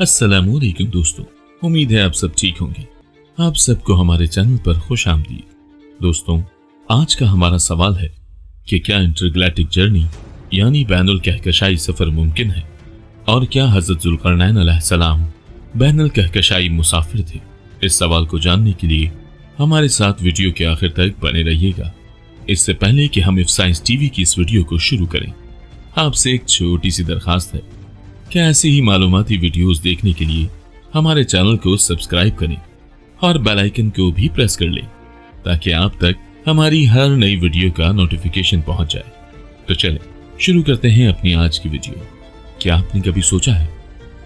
अस्सलामुअलैकुम दोस्तों, उम्मीद है आप सब ठीक होंगे। आप सबको हमारे चैनल पर खुश आमदीद। दोस्तों, आज का हमारा सवाल है कि क्या इंटरगैलेक्टिक जर्नी यानी बैनुल कहकशाई सफर मुमकिन है, और क्या हजरत जुल्करनैन अलैहिस्सलाम बैनुल कहकशाई मुसाफिर थे। इस सवाल को जानने के लिए हमारे साथ वीडियो के आखिर तक बने रहिएगा। इससे पहले कि हम इफ साइंस टीवी की इस वीडियो को शुरू करें, आपसे एक छोटी सी दरखास्त है कि ऐसी ही मालूमाती वीडियोस देखने के लिए हमारे चैनल को सब्सक्राइब करें और बेल आइकन को भी प्रेस कर लें ताकि आप तक हमारी हर नई वीडियो का नोटिफिकेशन पहुंच जाए। तो चलें शुरू करते हैं अपनी आज की वीडियो। क्या आपने कभी सोचा है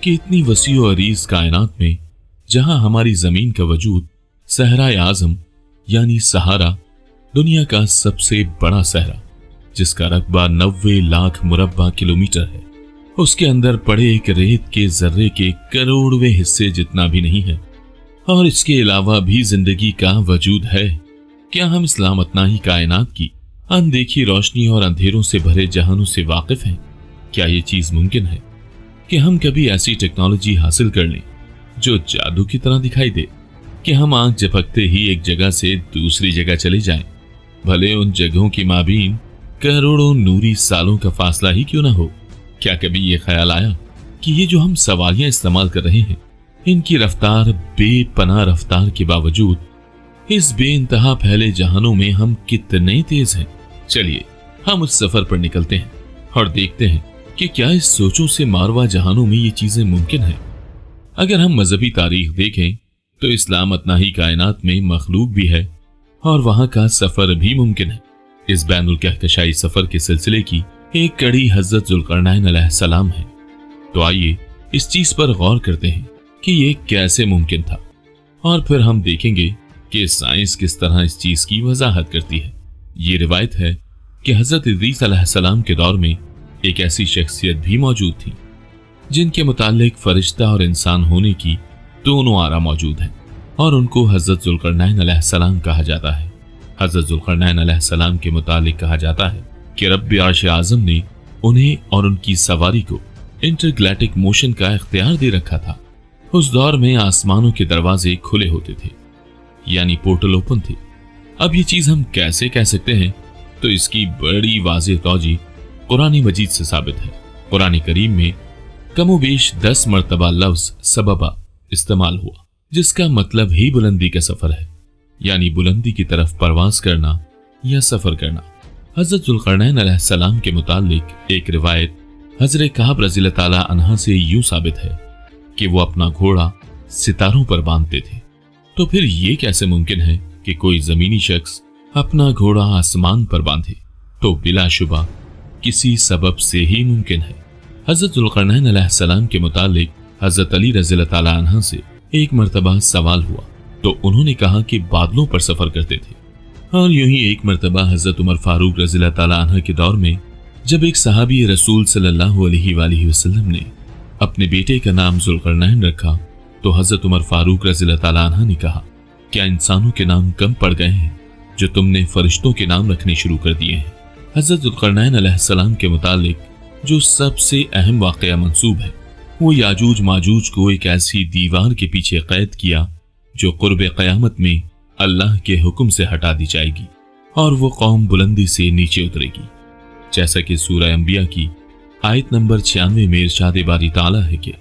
कि इतनी वसी और अरीज कायनात में जहां हमारी जमीन का वजूद सहराए आजम यानी सहारा, दुनिया का सबसे बड़ा सहरा जिसका रकबा 90 लाख मुरब्बा किलोमीटर है, उसके अंदर पड़े एक रेत के जर्रे के करोड़वें हिस्से जितना भी नहीं है, और इसके अलावा भी जिंदगी का वजूद है। क्या हम इस लामतनाही कायनात की अनदेखी रोशनी और अंधेरों से भरे जहानों से वाकिफ हैं? क्या ये चीज मुमकिन है कि हम कभी ऐसी टेक्नोलॉजी हासिल कर लें जो जादू की तरह दिखाई दे कि हम आंख झपकते ही एक जगह से दूसरी जगह चले जाएं, भले उन जगहों की माबीन करोड़ों नूरी सालों का फासला ही क्यों ना हो। क्या कभी ये ख्याल आया कि ये जो हम सवारियां इस्तेमाल कर रहे हैं, इनकी रफ्तार बेपनाह रफ्तार के बावजूद इस बेइंतहा फैले जहानों में हम कितने तेज हैं। चलिए हम उस सफर पर निकलते हैं और देखते हैं कि क्या इस सोचों से मारवा जहानों में ये चीजें मुमकिन है। अगर हम मजहबी तारीख देखें तो इस्लामतनाही कायनात में मखलूक भी है और वहां का सफर भी मुमकिन है। इस बैनुल कहकशाई सफर के सिलसिले की एक कड़ी हजरत जुल्करनैन अलैहिस्सलाम है। तो आइए इस चीज पर गौर करते हैं कि ये कैसे मुमकिन था, और फिर हम देखेंगे कि साइंस किस तरह इस चीज की वजाहत करती है। ये रिवायत है कि हजरत इदरीस अलैहिस्सलाम के दौर में एक ऐसी शख्सियत भी मौजूद थी जिनके मुतालिक फरिश्ता और इंसान होने की दोनों आरा मौजूद हैं, और उनको हजरत जुल्करनैन अलैहिस्सलाम कहा जाता है। हजरत जुल्करनैन अलैहिस्सलाम के मुतालिक कहा जाता है कि रब्बे अर्श आज़म ने उन्हें और उनकी सवारी को इंटरगैलेक्टिक मोशन का इख्तियार दे रखा था। उस दौर में आसमानों के दरवाजे खुले होते थे, यानी पोर्टल ओपन थे। अब ये चीज हम कैसे कह सकते हैं, तो इसकी बड़ी वाज़ेह तौजीह कुरान मजीद से साबित है। कुरान करीम में कमोबेश 10 मरतबा लफ्ज सबबा इस्तेमाल हुआ, जिसका मतलब ही बुलंदी का सफर है, यानी बुलंदी की तरफ परवाज करना या सफर करना। हजरत जुल्करनैन अलैहिस्सलाम के मुतालिक एक रिवायत हजरत कअब रज़ियल्लाहु ताला अन्हा से यूं साबित है कि वो अपना घोड़ा सितारों पर बांधते थे। तो फिर ये कैसे मुमकिन है कि कोई जमीनी शख्स अपना घोड़ा आसमान पर बांधे? तो बिलाशुबा किसी सबब से ही मुमकिन है। हजरत जुल्करनैन अलैहिस्सलाम के मुतालिक हजरत अली रज़ियल्लाहु ताला अन्हा से एक मरतबा सवाल हुआ तो उन्होंने कहा कि बादलों पर सफर करते थे। और यूं ही एक मरतबा हजरत उमर फारूक रज़ियल्लाहु ताला अन्हु के दौर में जब एक सहाबी रसूल सल्लल्लाहु अलैहि वसल्लम ने अपने बेटे का नाम जुल्करनैन रखा तो हजरत उमर फारूक रज़ियल्लाहु ताला अन्हु ने कहा, क्या इंसानों के नाम कम पड़ गए हैं जो तुमने फरिश्तों के नाम रखने शुरू कर दिए हैं? हजरत जुल्करनैन अलैहिस्सलाम के मुतालिक जो सबसे अहम वाक़या मंसूब है वो याजूज माजूज को एक ऐसी दीवार के पीछे कैद किया जो कुर्ब क़यामत में अल्लाह के हुक्म से हटा दी जाएगी और वो कौम बुलंदी से नीचे उतरेगी। जैसा कि सूरह अंबिया की आयत नंबर 96 में इरशाद बारी ताला है कि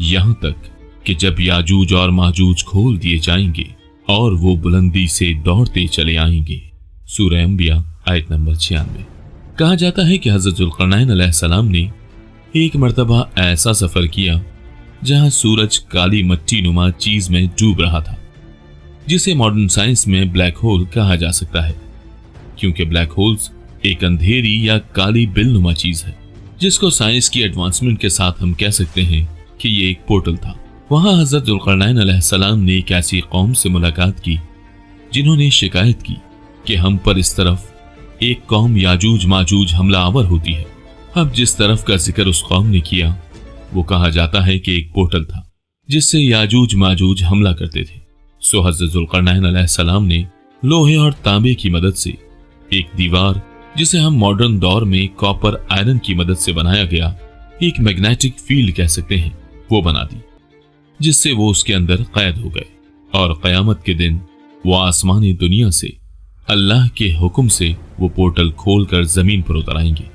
यहाँ तक कि जब याजूज और माजूज खोल दिए जाएंगे और वो बुलंदी से दौड़ते चले आएंगे। सूरह अंबिया आयत नंबर 96। कहा जाता है कि हजरत जुल्करनैन अलैहिस्सलाम ने एक मरतबा ऐसा सफर किया जहां सूरज काली मट्टी नुमा चीज में डूब रहा था, जिसे मॉडर्न साइंस में ब्लैक होल कहा जा सकता है, क्योंकि ब्लैक होल्स एक अंधेरी या काली बिल नुमा चीज है जिसको साइंस की एडवांसमेंट के साथ हम कह सकते हैं कि ये एक पोर्टल था। वहां हजरत जुल्करनैन अलैहिस्सलाम ने एक ऐसी कौम से मुलाकात की जिन्होंने शिकायत की कि हम पर इस तरफ एक कौम याजूज माजूज हमला आवर होती है। अब जिस तरफ का जिक्र उस कौम ने किया वो कहा जाता है कि एक पोर्टल था जिससे याजूज माजूज हमला करते थे। सो हजरत जुल्करनैन अलैहिस्सलाम ने लोहे और तांबे की मदद से एक दीवार, जिसे हम मॉडर्न दौर में कॉपर आयरन की मदद से बनाया गया एक मैग्नेटिक फील्ड कह सकते हैं, वो बना दी। जिससे वो उसके अंदर कैद हो गए और क़यामत के दिन वो आसमानी दुनिया से अल्लाह के हुक्म से वो पोर्टल खोलकर जमीन पर उतर आएंगे।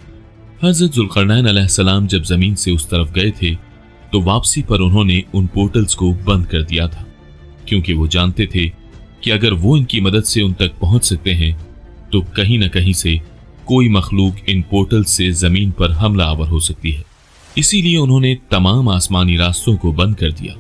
हजरत जुल्करनैन अलैहिस्सलाम जब जमीन से उस तरफ गए थे तो वापसी पर उन्होंने उन पोर्टल्स को बंद कर दिया था, क्योंकि वो जानते थे कि अगर वो इनकी मदद से उन तक पहुंच सकते हैं तो कहीं न कहीं से कोई मखलूक इन पोर्टल से जमीन पर हमला आवर हो सकती है। इसीलिए उन्होंने तमाम आसमानी रास्तों को बंद कर दिया।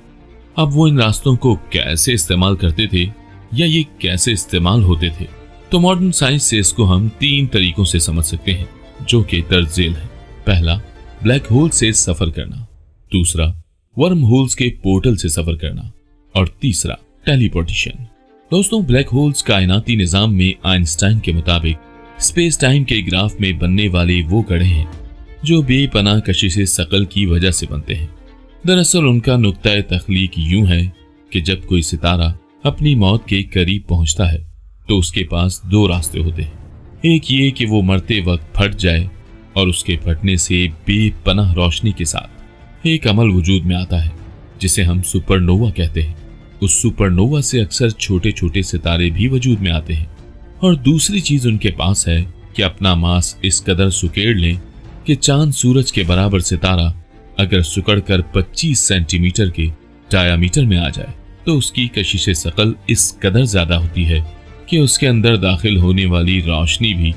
अब वो इन रास्तों को कैसे इस्तेमाल करते थे या ये कैसे इस्तेमाल होते थे, तो मॉडर्न साइंस से इसको हम 3 तरीकों से समझ सकते हैं, जो कि तर्जेल है। पहला, ब्लैक होल से सफर करना। दूसरा, वर्म होल्स के पोर्टल से सफर करना। और तीसरा, टेलीपोर्टेशन। दोस्तों, ब्लैक होल्स कायनाती निजाम में आइंस्टाइन के मुताबिक स्पेस टाइम के ग्राफ में बनने वाले वो गड्ढे हैं जो बेपनाह कशिश सकल की वजह से बनते हैं। दरअसल उनका नुक्ता तख्लीक यूं है कि जब कोई सितारा अपनी मौत के करीब पहुंचता है तो उसके पास 2 रास्ते होते हैं। एक ये कि वो मरते वक्त फट जाए और उसके फटने से बेपनाह रोशनी के साथ एक अमल वजूद में आता है जिसे हम सुपरनोवा कहते हैं। उस सुपरनोवा से अक्सर छोटे छोटे सितारे भी वजूद में आते हैं। और दूसरी चीज उनके पास है कि अपना मास इस कदर सुकेड़ लें कि चांद सूरज के बराबर सितारा अगर सुकड़कर 25 सेंटीमीटर के डायामीटर में आ जाए तो उसकी कशिश सकल इस कदर ज्यादा होती है कि उसके अंदर दाखिल होने वाली रोशनी भी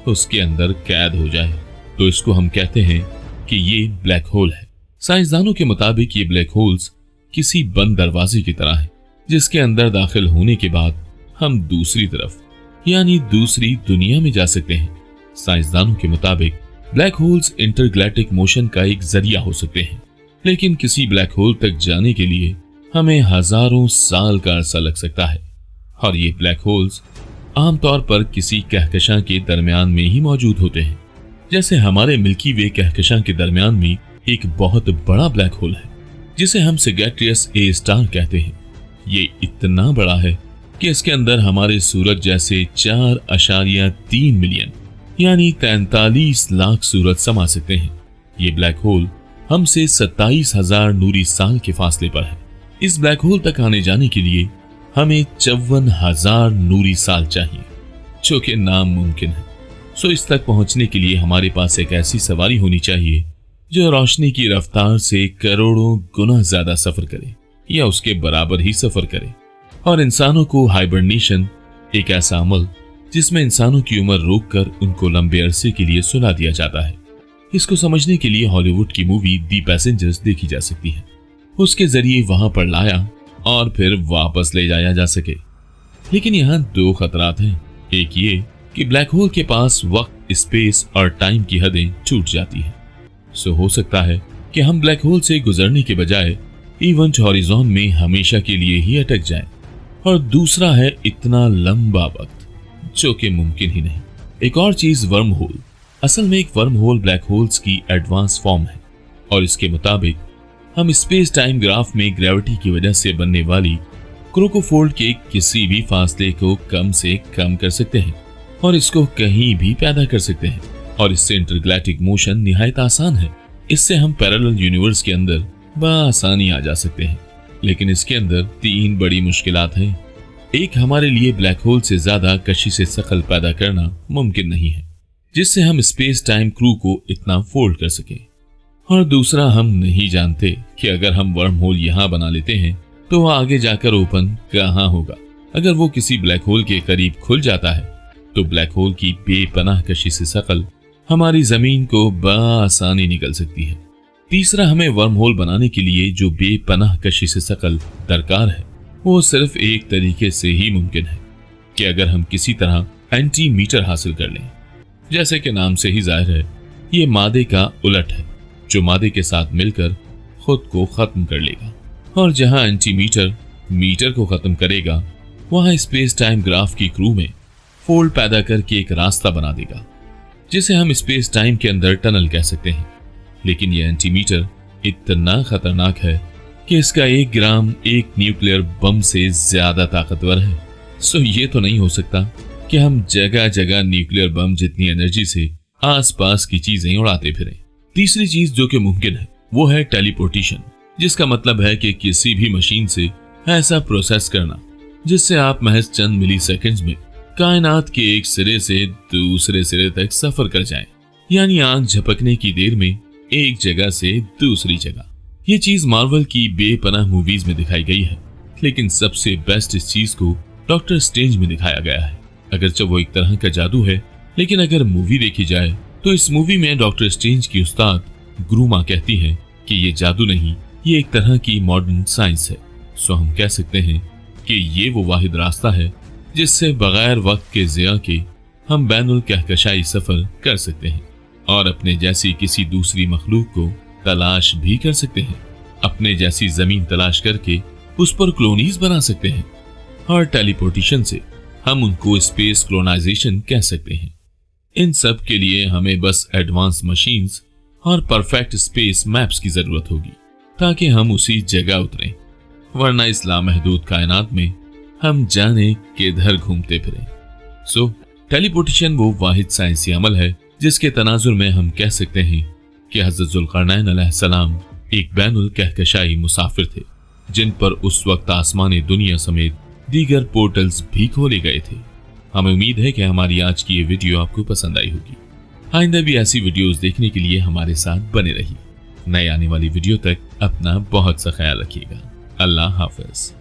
उसके अंदर कैद हो जाए। तो इसको हम कहते हैं कि ये ब्लैक होल है। साइंसदानों के मुताबिक ये ब्लैक होल्स किसी बंद दरवाजे की तरह है, जिसके अंदर दाखिल होने के बाद हम दूसरी तरफ यानी दूसरी दुनिया में जा सकते हैं। साइंसदानों के मुताबिक ब्लैक होल्स इंटरगैलेक्टिक मोशन का एक जरिया हो सकते हैं, लेकिन किसी ब्लैक होल तक जाने के लिए हमें हजारों साल का अरसा लग सकता है। और ये ब्लैक होल्स आमतौर पर किसी कहकशां के दरमियान में ही मौजूद होते हैं। जैसे हमारे मिल्की वे कहकशां के दरमियान में एक बहुत बड़ा ब्लैक होल है जिसे हम सैजिटेरियस ए स्टार कहते हैं। ये इतना बड़ा है कि इसके अंदर हमारे सूरज जैसे 4.3 मिलियन यानी 43 लाख सूरज समा सकते हैं। ये ब्लैक होल हमसे 27,000 नूरी साल के फासले पर है। इस ब्लैक होल तक आने जाने के लिए हमें 54,000 नूरी साल चाहिए, जो कि नामुमकिन है। सो इस तक पहुंचने के लिए हमारे पास एक ऐसी सवारी होनी चाहिए जो रोशनी की रफ्तार से करोड़ों गुना ज्यादा सफर करे या उसके बराबर ही सफर करे। और इंसानों को हाइबरनेशन, एक ऐसा अमल जिसमें इंसानों की उम्र रोककर उनको लंबे अरसे के लिए सुला दिया जाता है। इसको समझने के लिए हॉलीवुड की मूवी दी पैसेंजर्स देखी जा सकती है। उसके जरिए वहां पर लाया और फिर वापस ले जाया जा सके। लेकिन यहाँ 2 खतरात हैं। एक ये कि ब्लैक होल के पास वक्त, स्पेस और टाइम की हदें छूट जाती हैं। सो हो सकता है कि हम ब्लैक होल से गुजरने के बजाय इवेंट हॉरिजॉन में हमेशा के लिए ही अटक जाएं। और दूसरा है इतना लंबा वक्त, जो कि मुमकिन ही नहीं। एक और चीज, वर्म होल। असल में एक वर्म होल ब्लैक होल्स की एडवांस फॉर्म है और इसके मुताबिक हम स्पेस टाइम ग्राफ में ग्रेविटी की वजह से बनने वाली क्रोकोफोल्ड के किसी भी फासले को कम से कम कर सकते हैं और इसको कहीं भी पैदा कर सकते हैं। और इससे इंटरगैलेक्टिक मोशन निहायत आसान है। इससे हम पैरेलल यूनिवर्स के अंदर बआसानी आ जा सकते हैं। लेकिन इसके अंदर 3 बड़ी मुश्किलात हैं। एक, हमारे लिए ब्लैक होल से ज्यादा कशिश सकल पैदा करना मुमकिन नहीं है जिससे हम स्पेस टाइम क्रू को इतना फोल्ड कर सके। और दूसरा, हम नहीं जानते कि अगर हम वर्म होल यहाँ बना लेते हैं तो वह आगे जाकर ओपन कहाँ होगा। अगर वो किसी ब्लैक होल के करीब खुल जाता है तो ब्लैक होल की बेपनाह कशिश सकल हमारी जमीन को बआसानी निकल सकती है। तीसरा, हमें वर्म होल बनाने के लिए जो बेपनाह कशिश सकल दरकार है वो सिर्फ एक तरीके से ही मुमकिन है कि अगर हम किसी तरह एंटीमीटर हासिल कर लें। जैसे कि नाम से ही जाहिर है, ये मादे का उलट है जो मादे के साथ मिलकर खुद को खत्म कर लेगा। और जहां एंटीमीटर मीटर को खत्म करेगा वहां स्पेस टाइम ग्राफ की क्रू में फोल्ड पैदा करके एक रास्ता बना देगा जिसे हम स्पेस टाइम के अंदर टनल कह सकते हैं। लेकिन यह एंटीमीटर इतना खतरनाक है कि इसका 1 ग्राम एक न्यूक्लियर बम से ज्यादा ताकतवर है। सो ये तो नहीं हो सकता कि हम जगह जगह न्यूक्लियर बम जितनी एनर्जी से आसपास की चीजें उड़ाते फिरें। तीसरी चीज जो कि मुमकिन है वो है टेलीपोर्टेशन। जिसका मतलब है कि किसी भी मशीन से ऐसा प्रोसेस करना जिससे आप महज चंद मिली सेकेंड्स में कायनात के एक सिरे से दूसरे सिरे तक सफर कर जाएं, यानी आंख झपकने की देर में एक जगह से दूसरी जगह। ये चीज मार्वल की बेपनाह मूवीज में दिखाई गई है, लेकिन सबसे बेस्ट इस चीज को डॉक्टर स्ट्रेंज में दिखाया गया है। अगरचे वो एक तरह का जादू है, लेकिन अगर मूवी देखी जाए तो इस मूवी में डॉक्टर स्ट्रेंज की उस्ताद ग्रूमा कहती है कि ये जादू नहीं, ये एक तरह की मॉडर्न साइंस है। सो हम कह सकते हैं कि ये वो वाहिद रास्ता है जिससे बगैर वक्त के ज़िया के हम बैनुल कहकशाई सफर कर सकते हैं और अपने जैसी किसी दूसरी मखलूक को तलाश भी कर सकते हैं। अपने जैसी जमीन तलाश करके उस पर कॉलोनीज बना सकते हैं और टेलीपोर्टेशन से हम उनको स्पेस कॉलोनाइजेशन कह सकते हैं। इन सब के लिए हमें बस एडवांस मशीन्स और परफेक्ट स्पेस मैप्स की जरूरत होगी ताकि हम उसी जगह उतरें, वरना इस लामहदूद कायनात में हम जाने किधर घूमते फिरें। सो टेलीपोर्टेशन वो वाहिद साइंसी अमल है जिसके तनाजुर में हम कह सकते हैं कि हज़रत ज़ुल्क़रनैन अलैहिस्सलाम एक बैनुल कहकशाई मुसाफिर थे, जिन पर उस वक्त आसमानी दुनिया समेत दीगर पोर्टल्स भी खोले गए थे। हमें उम्मीद है कि हमारी आज की ये वीडियो आपको पसंद आई होगी। आइंदा भी ऐसी वीडियोस देखने के लिए हमारे साथ बने रहिए। नई आने वाली वीडियो तक अपना बहुत सा ख्याल रखिएगा। अल्लाह हाफ़िज़।